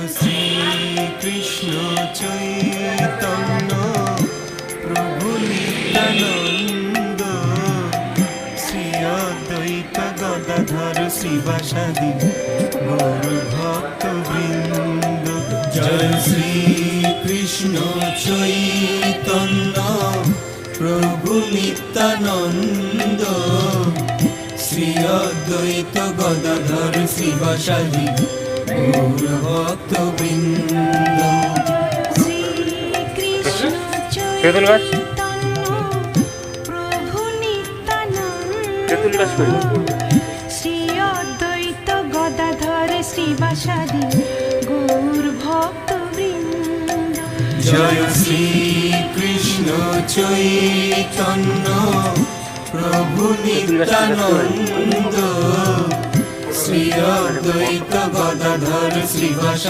শ্রী কৃষ্ণ চৈতন্য প্রভু নিত্যানন্দ শ্রী অদ্বৈত গদাধর শ্রীবাসাদি গৌর ভক্ত বৃন্দ। জয় শ্রী কৃষ্ণ চৈতন্য প্রভু নিত্যানন্দ শ্রী অদ্বৈত গদাধর শ্রীবাসাদি গৌর ভক্ত বৃন্দ। শ্রী কৃষ্ণ চৈতন্য প্রভু নিত্যানন্দ শ্রী অদ্বৈত গদাধর শ্রীবাসাদি গৌর ভক্ত বৃন্দ। জয় শ্রী কৃষ্ণ চৈতন্য প্রভু নিত্যানন্দ শ্রী অদ্বৈত গদাধর শ্রীবাসাদি